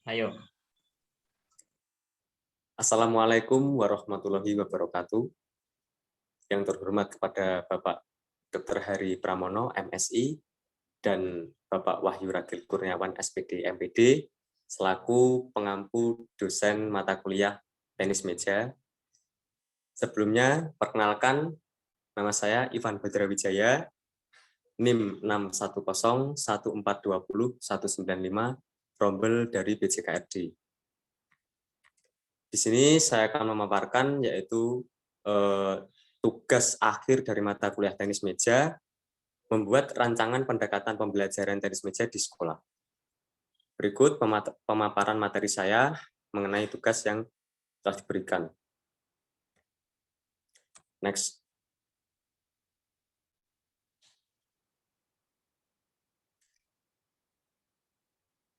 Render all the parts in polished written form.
Ayo. Assalamualaikum warahmatullahi wabarakatuh. Yang terhormat kepada Bapak Dr. Hari Pramono, MSI, dan Bapak Wahyu Ragil Kurniawan, SPD, MPD, selaku pengampu dosen mata kuliah tenis meja. Sebelumnya, perkenalkan, nama saya Ivan Badrawijaya, NIM 6101420 195, rombel dari BJKRD. Di sini saya akan memaparkan yaitu tugas akhir dari mata kuliah tenis meja, membuat rancangan pendekatan pembelajaran tenis meja di sekolah. Berikut pemaparan materi saya mengenai tugas yang telah diberikan. Next.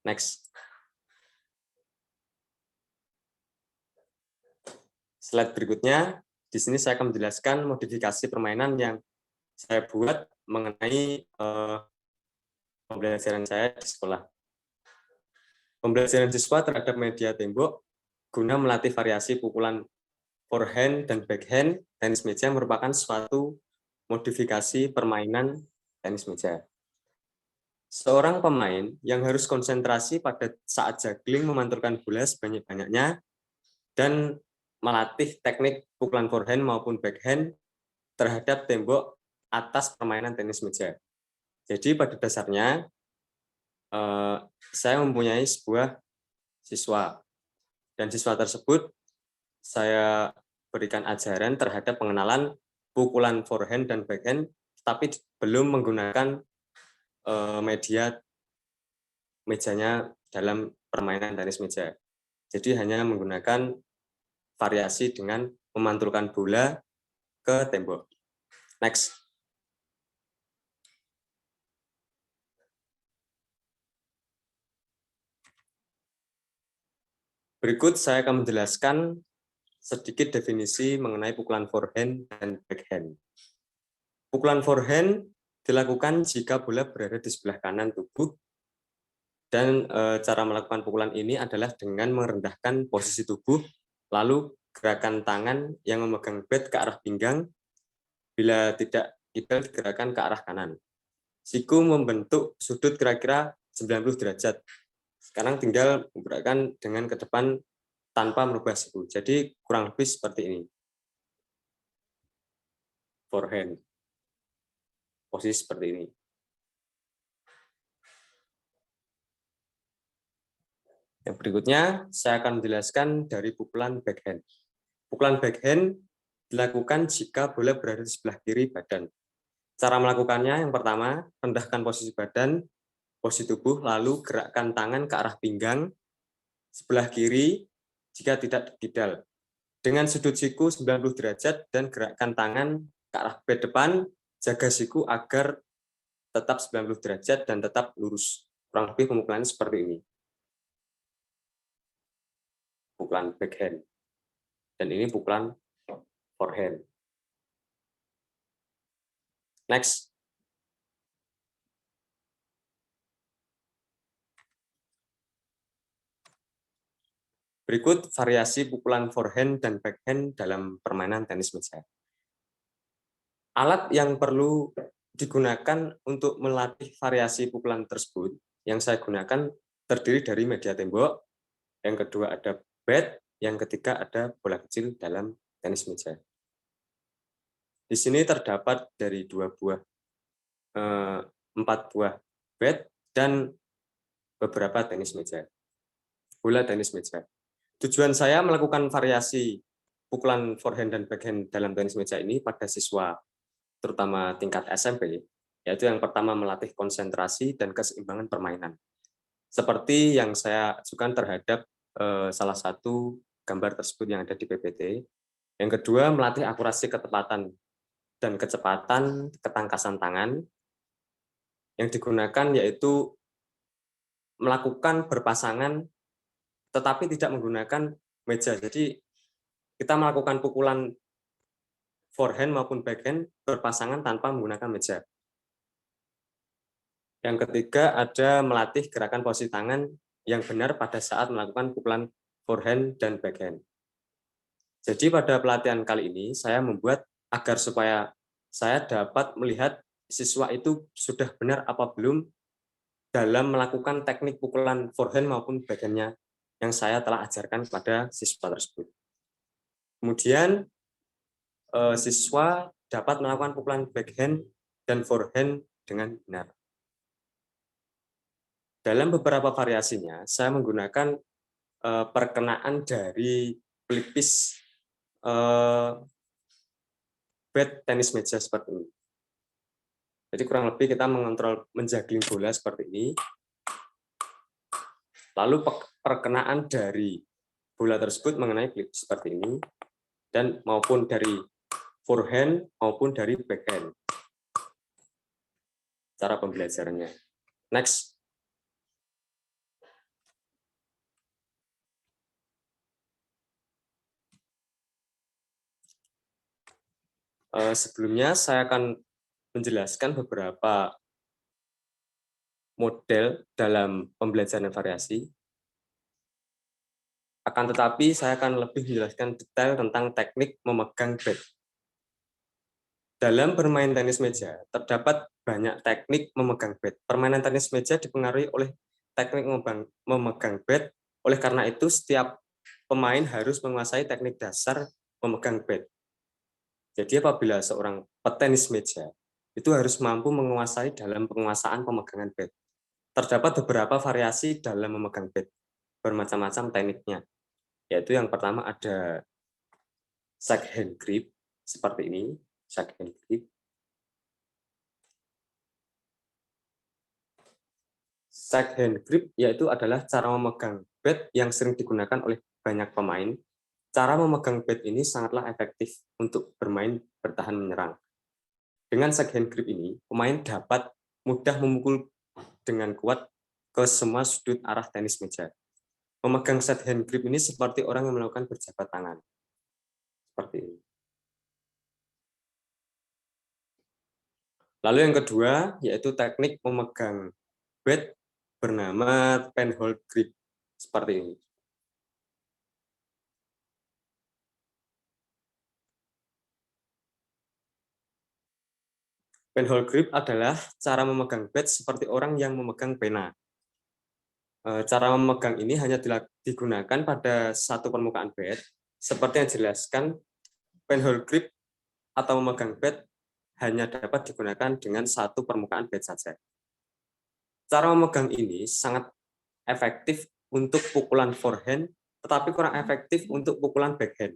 Next. Slide berikutnya, di sini saya akan menjelaskan modifikasi permainan yang saya buat mengenai pembelajaran saya di sekolah. Pembelajaran siswa terhadap media tembok guna melatih variasi pukulan forehand dan backhand tenis meja merupakan suatu modifikasi permainan tenis meja. Seorang pemain yang harus konsentrasi pada saat juggling memantulkan bola sebanyak-banyaknya dan melatih teknik pukulan forehand maupun backhand terhadap tembok atas permainan tenis meja. Jadi pada dasarnya saya mempunyai sebuah siswa, dan siswa tersebut saya berikan ajaran terhadap pengenalan pukulan forehand dan backhand, tapi belum menggunakan media mejanya dalam permainan tenis meja. Jadi hanya menggunakan variasi dengan memantulkan bola ke tembok. Next. Berikut saya akan menjelaskan sedikit definisi mengenai pukulan forehand dan backhand. Pukulan forehand dilakukan jika bola berada di sebelah kanan tubuh, dan cara melakukan pukulan ini adalah dengan merendahkan posisi tubuh, lalu gerakan tangan yang memegang bat ke arah pinggang, bila tidak ideal digerakkan ke arah kanan. Siku membentuk sudut kira-kira 90 derajat. Sekarang tinggal menggerakkan dengan ke depan tanpa merubah siku. Jadi kurang lebih seperti ini. Forehand. Posisi seperti ini. Yang berikutnya, saya akan menjelaskan dari pukulan backhand. Pukulan backhand dilakukan jika bola berada di sebelah kiri badan. Cara melakukannya, yang pertama, rendahkan posisi badan, posisi tubuh, lalu gerakkan tangan ke arah pinggang, sebelah kiri, jika tidak kidal. Dengan sudut siku 90 derajat dan gerakkan tangan ke arah bat depan, jaga siku agar tetap 90 derajat dan tetap lurus. Kurang lebih pemukulannya seperti ini. Pukulan backhand. Dan ini pukulan forehand. Next. Berikut variasi pukulan forehand dan backhand dalam permainan tenis meja. Alat yang perlu digunakan untuk melatih variasi pukulan tersebut, yang saya gunakan terdiri dari media tembok, yang kedua ada bat, yang ketiga ada bola kecil dalam tenis meja. Di sini terdapat dari 4 buah bat dan beberapa tenis meja, bola tenis meja. Tujuan saya melakukan variasi pukulan forehand dan backhand dalam tenis meja ini pada siswa, terutama tingkat SMP, yaitu yang pertama melatih konsentrasi dan keseimbangan permainan. Seperti yang saya ajukan terhadap salah satu gambar tersebut yang ada di PPT. Yang kedua, melatih akurasi ketepatan dan kecepatan ketangkasan tangan. Yang digunakan yaitu melakukan berpasangan tetapi tidak menggunakan meja. Jadi kita melakukan pukulan forehand maupun backhand berpasangan tanpa menggunakan meja. Yang ketiga ada melatih gerakan posisi tangan yang benar pada saat melakukan pukulan forehand dan backhand. Jadi pada pelatihan kali ini saya membuat agar supaya saya dapat melihat siswa itu sudah benar apa belum dalam melakukan teknik pukulan forehand maupun backhand-nya yang saya telah ajarkan kepada siswa tersebut. Kemudian siswa dapat melakukan pukulan backhand dan forehand dengan benar. Dalam beberapa variasinya, saya menggunakan perkenaan dari pelipis bat tenis meja seperti ini. Jadi kurang lebih kita mengontrol menjuggling bola seperti ini. Lalu perkenaan dari bola tersebut mengenai pelipis seperti ini, dan maupun dari forehand maupun dari backhand. Cara pembelajarannya. Next. Sebelumnya saya akan menjelaskan beberapa model dalam pembelajaran variasi. Akan tetapi saya akan lebih menjelaskan detail tentang teknik memegang bat. Dalam bermain tenis meja, terdapat banyak teknik memegang bat. Permainan tenis meja dipengaruhi oleh teknik memegang bat. Oleh karena itu, setiap pemain harus menguasai teknik dasar memegang bat. Jadi apabila seorang petenis meja itu harus mampu menguasai dalam penguasaan pemegangan bat. Terdapat beberapa variasi dalam memegang bat, bermacam-macam tekniknya. Yaitu yang pertama ada shake hand grip seperti ini, shake hand grip. Shake hand grip yaitu adalah cara memegang bat yang sering digunakan oleh banyak pemain. Cara memegang bat ini sangatlah efektif untuk bermain bertahan menyerang. Dengan shake hand grip ini, pemain dapat mudah memukul dengan kuat ke semua sudut arah tenis meja. Memegang shake hand grip ini seperti orang yang melakukan berjabat tangan. Seperti ini. Lalu yang kedua, yaitu teknik memegang bat bernama penhold grip. Seperti ini. Penhold grip adalah cara memegang bat seperti orang yang memegang pena. Cara memegang ini hanya digunakan pada satu permukaan bat, seperti yang dijelaskan. Penhold grip atau memegang bat hanya dapat digunakan dengan satu permukaan bat saja. Cara memegang ini sangat efektif untuk pukulan forehand, tetapi kurang efektif untuk pukulan backhand.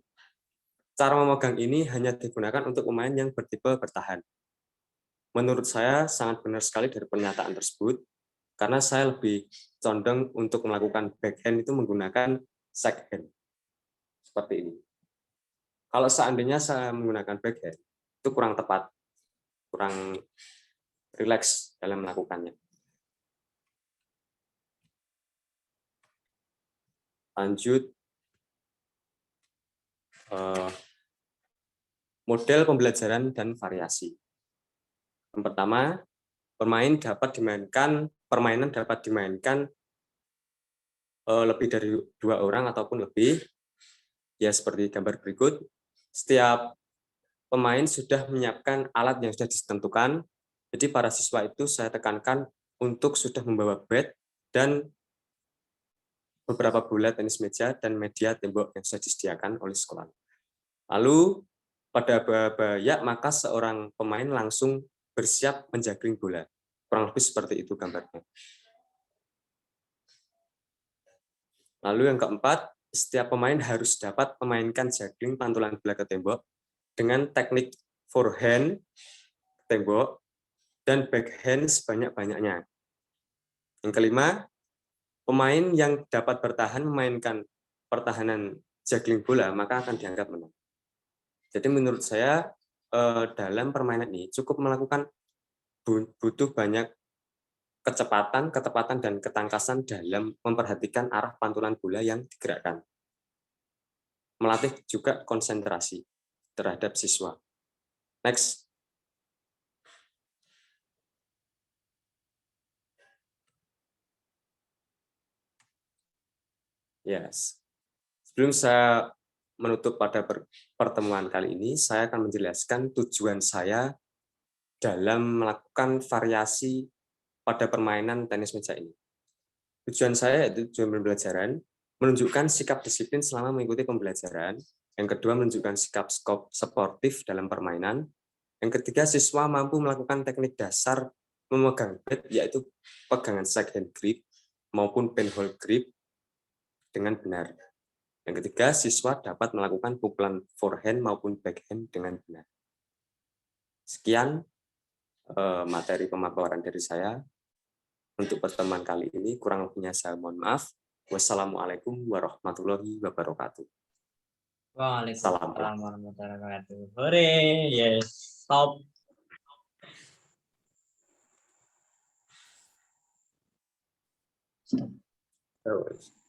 Cara memegang ini hanya digunakan untuk pemain yang bertipe bertahan. Menurut saya sangat benar sekali dari pernyataan tersebut, karena saya lebih condong untuk melakukan backhand itu menggunakan shake hand. Seperti ini. Kalau seandainya saya menggunakan backhand, itu kurang tepat, kurang rileks dalam melakukannya. Lanjut, model pembelajaran dan variasi. Yang pertama, permainan dapat dimainkan lebih dari 2 orang ataupun lebih. Ya seperti gambar berikut. Setiap pemain sudah menyiapkan alat yang sudah ditentukan. Jadi para siswa itu saya tekankan untuk sudah membawa bat dan beberapa bola tenis meja dan media tembok yang sudah disediakan oleh sekolah. Lalu pada babak maka seorang pemain langsung bersiap menjuggling bola. Kurang lebih seperti itu gambarnya. Lalu yang keempat, setiap pemain harus dapat memainkan juggling pantulan bola ke tembok dengan teknik forehand tembok dan backhand sebanyak-banyaknya. Yang kelima, pemain yang dapat bertahan memainkan pertahanan juggling bola maka akan dianggap menang. Jadi menurut saya dalam permainan ini cukup melakukan butuh banyak kecepatan, ketepatan, dan ketangkasan dalam memperhatikan arah pantulan bola yang digerakkan. Melatih juga konsentrasi terhadap siswa. Next. Yes. Sebelum saya menutup pada pertemuan kali ini, saya akan menjelaskan tujuan saya dalam melakukan variasi pada permainan tenis meja ini. Tujuan saya yaitu tujuan pembelajaran, menunjukkan sikap disiplin selama mengikuti pembelajaran. Yang kedua, menunjukkan sikap sportif dalam permainan. Yang ketiga, siswa mampu melakukan teknik dasar memegang bat, yaitu pegangan side hand grip maupun penhold grip dengan benar. Yang ketiga, siswa dapat melakukan pukulan forehand maupun backhand dengan benar. Sekian materi pemaparan dari saya. Untuk pertemuan kali ini, kurang lebihnya saya mohon maaf. Wassalamualaikum warahmatullahi wabarakatuh. Waalaikumsalam Salam. warahmatullahi wabarakatuh. Hore, yes, stop. Oh.